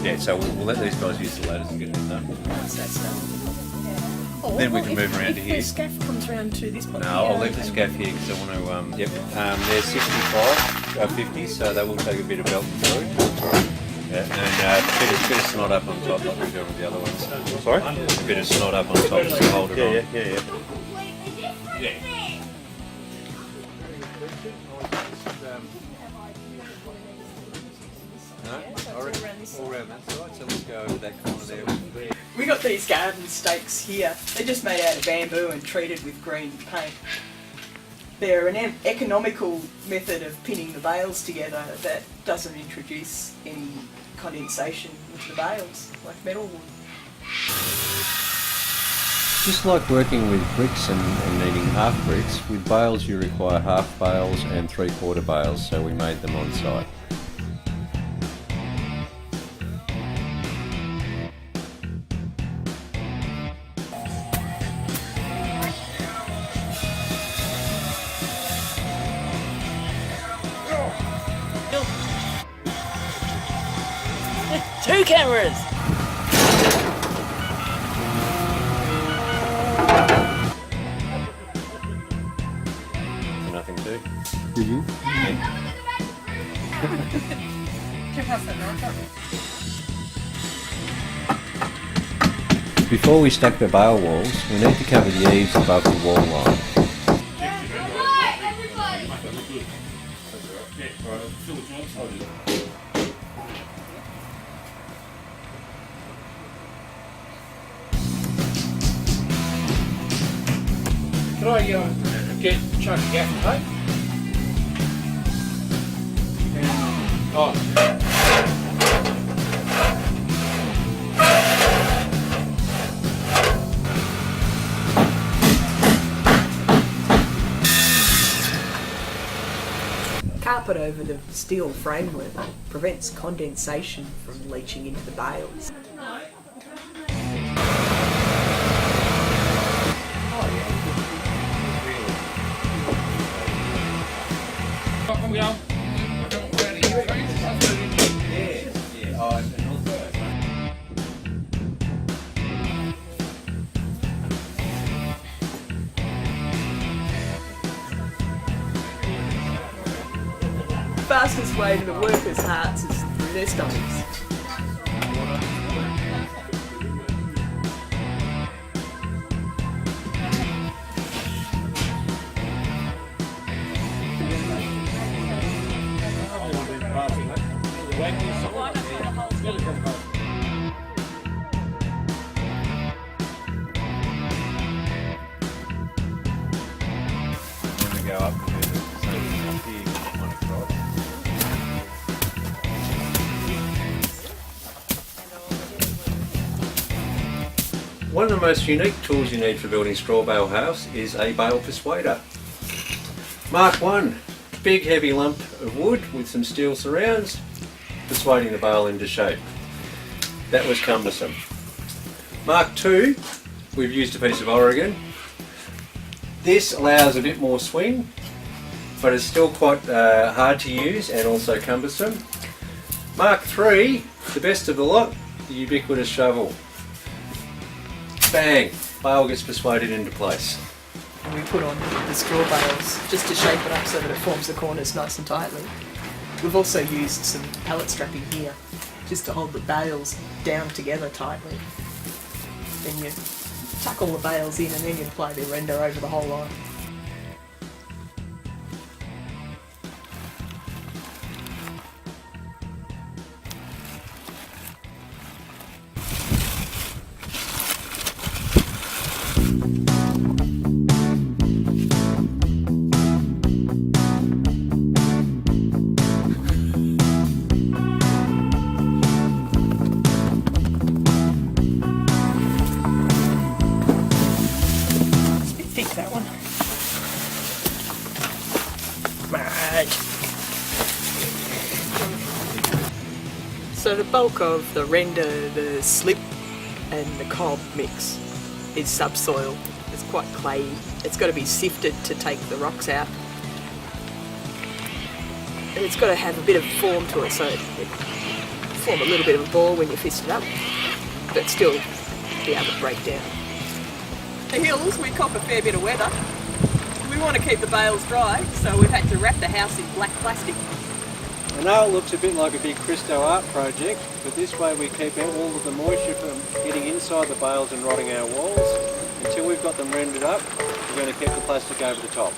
Yeah, so we'll let these guys use the ladders and get it done. Once that's done. Oh, Then we can move around to here. If the scaff comes around to this point. No, I'll leave the scaff here because I want to, they're 65, 50, so they will take a bit of belt through. Yeah, and a bit of snot up on top like we've done with the other ones. Sorry? A bit of snot up on top just to hold it on. Yeah. No, all around that side, so let's go over that corner there. We got these garden stakes here. They're just made out of bamboo and treated with green paint. They're an economical method of pinning the bales together that doesn't introduce any condensation into the bales, like metal would. Just like working with bricks and needing half bricks, with bales you require half bales and 3/4 bales, so we made them on site. Two cameras! Nothing to. Before we stack the bale walls, we need to cover the eaves above the wall line. Can I get a chunk of gaffer tape? Oh. Carpet over the steel framework prevents condensation from leaching into the bales. I'm going. The fastest way to the workers' hearts is through their stomachs. Go up to the same big one across. One of the most unique tools you need for building straw bale house is a bale persuader. Mark 1, big heavy lump of wood with some steel surrounds, persuading the bale into shape. That was cumbersome. Mark 2, we've used a piece of Oregon. This allows a bit more swing, but it's still quite hard to use and also cumbersome. Mark 3, the best of the lot, the ubiquitous shovel. Bang! Bale gets persuaded into place. And we put on the straw bales just to shape it up so that it forms the corners nice and tightly. We've also used some pallet strapping here just to hold the bales down together tightly. Then you tuck all the bales in and then you apply the render over the whole line. That one. Right. So the bulk of the render, the slip and the cob mix is subsoil. The It's quite clayey. It's got to be sifted to take the rocks out. And it's got to have a bit of form to it, so it form a little bit of a ball when you fist it up, but still be able to break down. The hills, we cop a fair bit of weather. We want to keep the bales dry, so we've had to wrap the house in black plastic. I know it looks a bit like a big Christo art project, but this way we keep out all of the moisture from getting inside the bales and rotting our walls. Until we've got them rendered up, we're going to keep the plastic over the top.